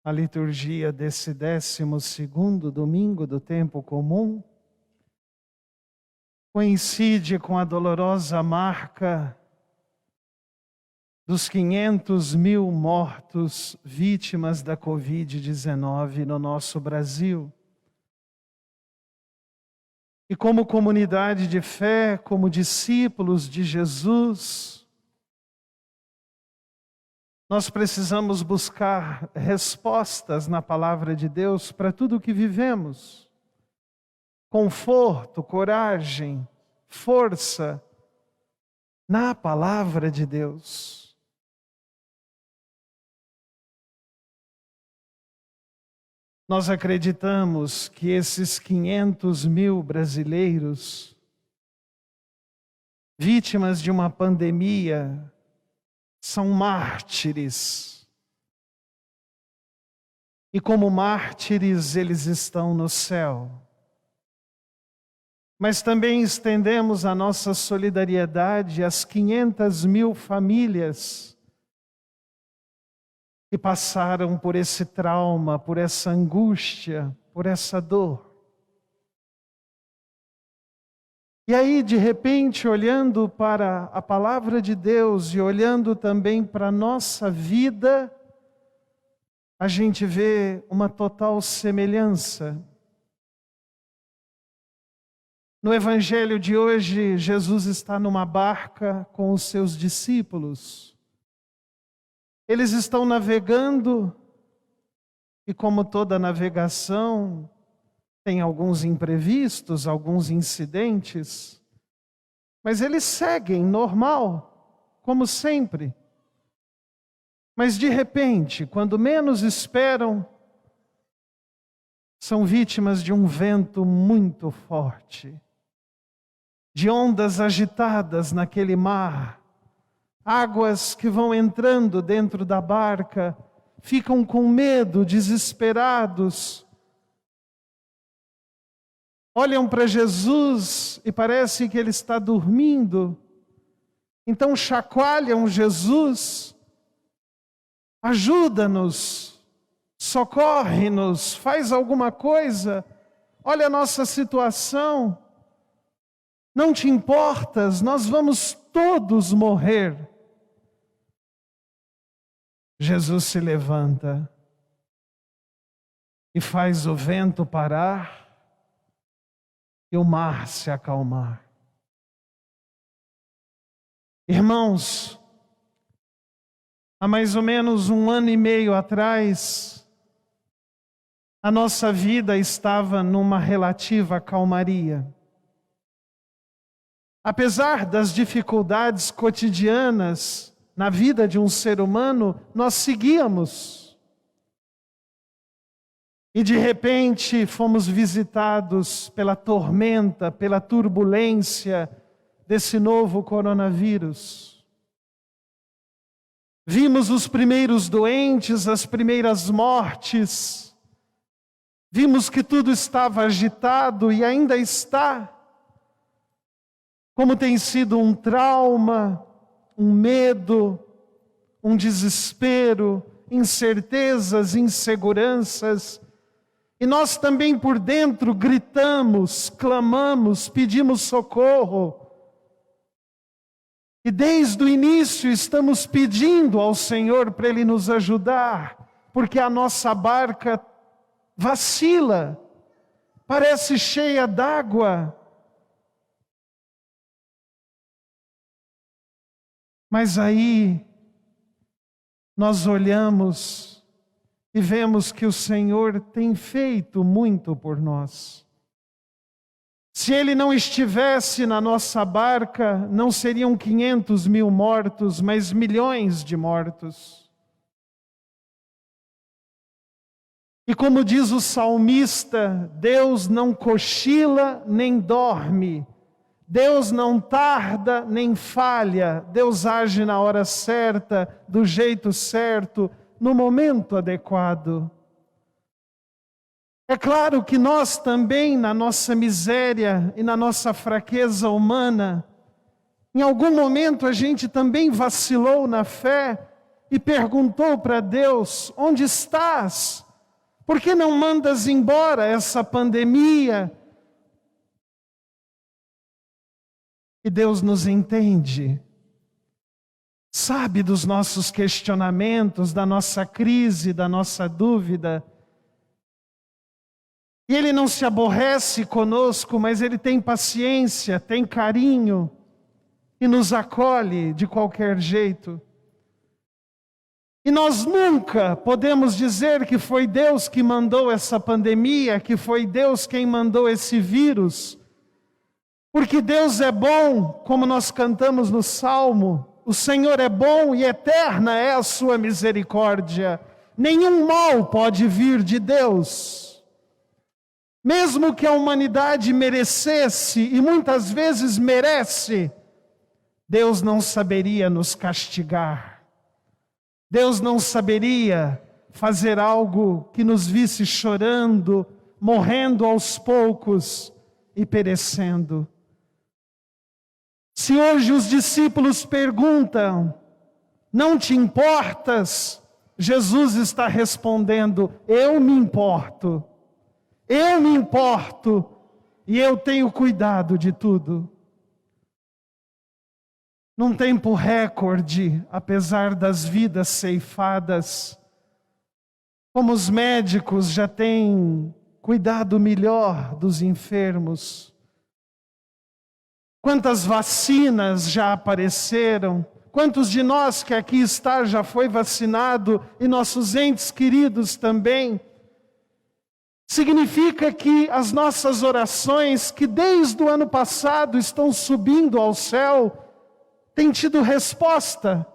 A liturgia desse 12º domingo do tempo comum coincide com a dolorosa marca dos 500.000 mortos vítimas da Covid-19 no nosso Brasil. E como comunidade de fé, como discípulos de Jesus, nós precisamos buscar respostas na palavra de Deus para tudo o que vivemos. Conforto, coragem, força na palavra de Deus. Nós acreditamos que esses 500.000 brasileiros, vítimas de uma pandemia, são mártires. E como mártires, eles estão no céu. Mas também estendemos a nossa solidariedade às 500.000 famílias que passaram por esse trauma, por essa angústia, por essa dor. E aí, de repente, olhando para a palavra de Deus e olhando também para a nossa vida, a gente vê uma total semelhança. No Evangelho de hoje, Jesus está numa barca com os seus discípulos. Eles estão navegando e, como toda navegação, tem alguns imprevistos, alguns incidentes, mas eles seguem normal, como sempre. Mas de repente, quando menos esperam, são vítimas de um vento muito forte, de ondas agitadas naquele mar, águas que vão entrando dentro da barca, ficam com medo, desesperados. Olham para Jesus e parece que ele está dormindo. Então chacoalham Jesus. Ajuda-nos, socorre-nos, faz alguma coisa. Olha a nossa situação. Não te importas, nós vamos todos morrer. Jesus se levanta e faz o vento parar e o mar se acalmar. Irmãos, há mais ou menos 1 ano e meio atrás, a nossa vida estava numa relativa calmaria. Apesar das dificuldades cotidianas na vida de um ser humano, nós seguíamos. E de repente fomos visitados pela tormenta, pela turbulência desse novo coronavírus. Vimos os primeiros doentes, as primeiras mortes. Vimos que tudo estava agitado e ainda está. Como tem sido um trauma, um medo, um desespero, incertezas, inseguranças. E nós também por dentro gritamos, clamamos, pedimos socorro. E desde o início estamos pedindo ao Senhor para Ele nos ajudar, porque a nossa barca vacila, parece cheia d'água. Mas aí nós olhamos e vemos que o Senhor tem feito muito por nós. Se Ele não estivesse na nossa barca, não seriam 500.000 mortos, mas milhões de mortos. E como diz o salmista, Deus não cochila nem dorme. Deus não tarda nem falha. Deus age na hora certa, do jeito certo, no momento adequado. É claro que nós também, na nossa miséria e na nossa fraqueza humana, em algum momento a gente também vacilou na fé e perguntou para Deus: onde estás? Por que não mandas embora essa pandemia? E Deus nos entende, sabe dos nossos questionamentos, da nossa crise, da nossa dúvida. E Ele não se aborrece conosco, mas Ele tem paciência, tem carinho e nos acolhe de qualquer jeito. E nós nunca podemos dizer que foi Deus que mandou essa pandemia, que foi Deus quem mandou esse vírus, porque Deus é bom, como nós cantamos no Salmo, o Senhor é bom e eterna é a sua misericórdia. Nenhum mal pode vir de Deus. Mesmo que a humanidade merecesse, e muitas vezes merece, Deus não saberia nos castigar. Deus não saberia fazer algo que nos visse chorando, morrendo aos poucos e perecendo. Se hoje os discípulos perguntam: não te importas? Jesus está respondendo: eu me importo. Eu me importo e eu tenho cuidado de tudo. Num tempo recorde, apesar das vidas ceifadas, como os médicos já têm cuidado melhor dos enfermos, quantas vacinas já apareceram, quantos de nós que aqui está já foi vacinado e nossos entes queridos também. Significa que as nossas orações, que desde o ano passado estão subindo ao céu, têm tido resposta.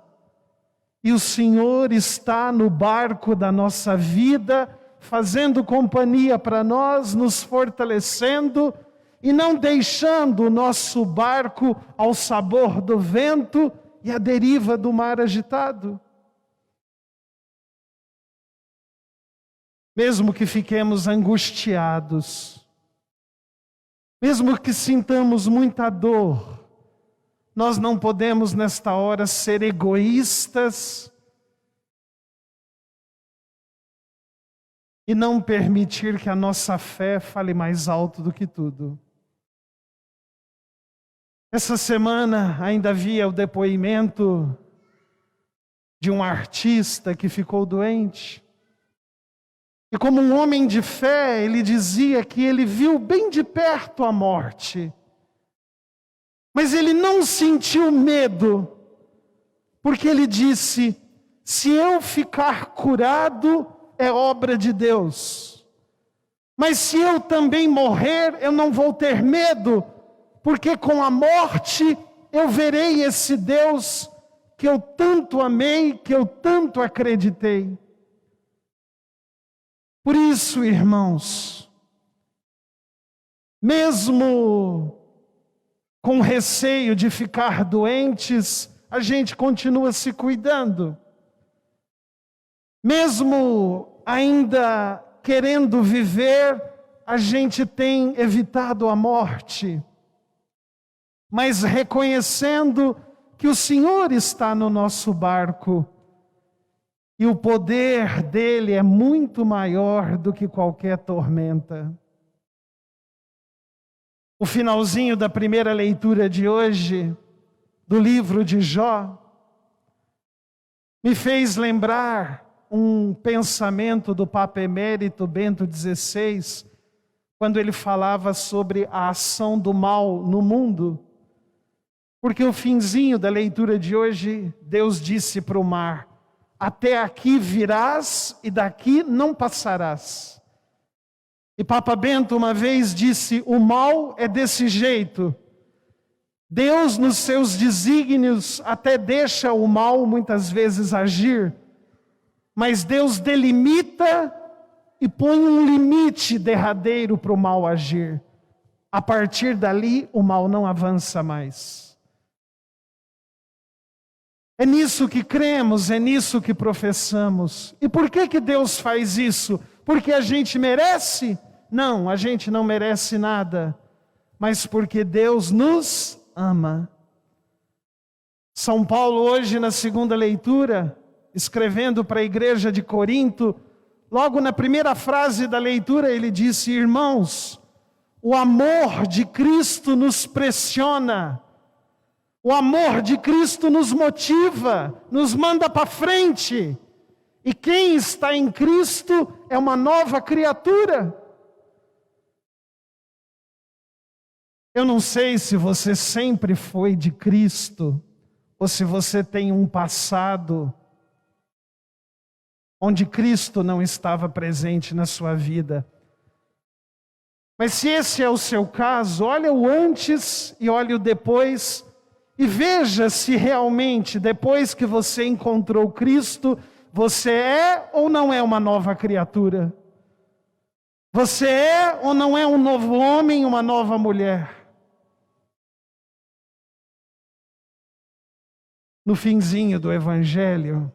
E o Senhor está no barco da nossa vida, fazendo companhia para nós, nos fortalecendo e não deixando o nosso barco ao sabor do vento e à deriva do mar agitado. Mesmo que fiquemos angustiados, mesmo que sintamos muita dor, nós não podemos nesta hora ser egoístas e não permitir que a nossa fé fale mais alto do que tudo. Essa semana ainda havia o depoimento de um artista que ficou doente. E como um homem de fé, ele dizia que ele viu bem de perto a morte. Mas ele não sentiu medo, porque ele disse: se eu ficar curado, é obra de Deus. Mas se eu também morrer, eu não vou ter medo, porque com a morte eu verei esse Deus que eu tanto amei, que eu tanto acreditei. Por isso, irmãos, mesmo com receio de ficar doentes, a gente continua se cuidando. Mesmo ainda querendo viver, a gente tem evitado a morte. Mas reconhecendo que o Senhor está no nosso barco e o poder dele é muito maior do que qualquer tormenta. O finalzinho da primeira leitura de hoje, do livro de Jó, me fez lembrar um pensamento do Papa Emérito Bento XVI, quando ele falava sobre a ação do mal no mundo. Porque o finzinho da leitura de hoje, Deus disse para o mar: até aqui virás e daqui não passarás. E Papa Bento uma vez disse: o mal é desse jeito. Deus nos seus desígnios até deixa o mal muitas vezes agir, mas Deus delimita e põe um limite derradeiro para o mal agir. A partir dali o mal não avança mais. É nisso que cremos, é nisso que professamos. E por que Deus faz isso? Porque a gente merece? Não, a gente não merece nada. Mas porque Deus nos ama. São Paulo hoje na segunda leitura, escrevendo para a igreja de Corinto, logo na primeira frase da leitura, ele disse: irmãos, o amor de Cristo nos pressiona, o amor de Cristo nos motiva, nos manda para frente. E quem está em Cristo é uma nova criatura. Eu não sei se você sempre foi de Cristo, ou se você tem um passado onde Cristo não estava presente na sua vida. Mas se esse é o seu caso, olha o antes e olha o depois, e veja se realmente, depois que você encontrou Cristo, você é ou não é uma nova criatura? Você é ou não é um novo homem, uma nova mulher? No finzinho do Evangelho,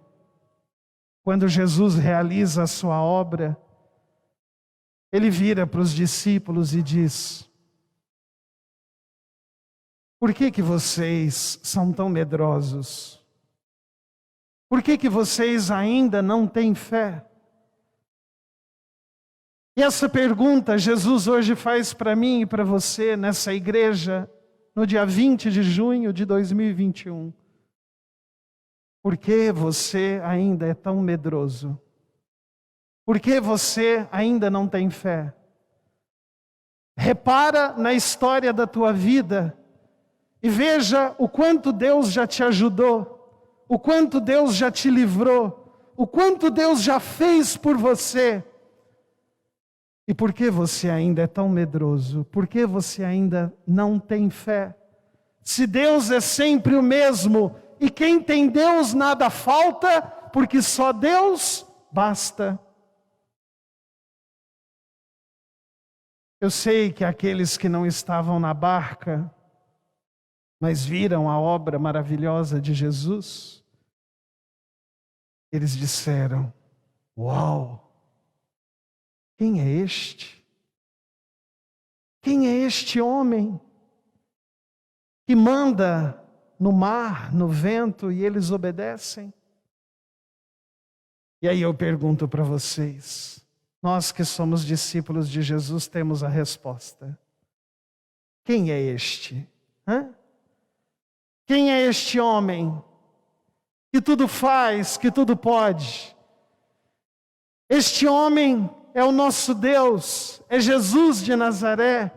quando Jesus realiza a sua obra, ele vira para os discípulos e diz: por que vocês são tão medrosos? Por que vocês ainda não têm fé? E essa pergunta Jesus hoje faz para mim e para você nessa igreja, no dia 20 de junho de 2021. Por que você ainda é tão medroso? Por que você ainda não tem fé? Repara na história da tua vida e veja o quanto Deus já te ajudou, o quanto Deus já te livrou, o quanto Deus já fez por você. E por que você ainda é tão medroso? Por que você ainda não tem fé? Se Deus é sempre o mesmo, e quem tem Deus nada falta, porque só Deus basta. Eu sei que aqueles que não estavam na barca, mas viram a obra maravilhosa de Jesus, eles disseram: uau, quem é este? Quem é este homem que manda no mar, no vento, e eles obedecem? E aí eu pergunto para vocês, nós que somos discípulos de Jesus temos a resposta. Quem é este? Quem é este homem que tudo faz, que tudo pode? Este homem é o nosso Deus, é Jesus de Nazaré.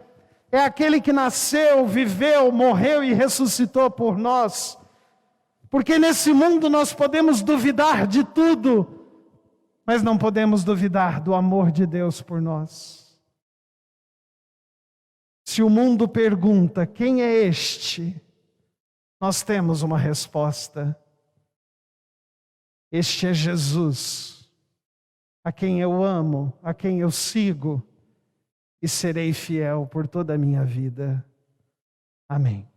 É aquele que nasceu, viveu, morreu e ressuscitou por nós. Porque nesse mundo nós podemos duvidar de tudo, mas não podemos duvidar do amor de Deus por nós. Se o mundo pergunta: quem é este? Nós temos uma resposta. Este é Jesus, a quem eu amo, a quem eu sigo, e serei fiel por toda a minha vida. Amém.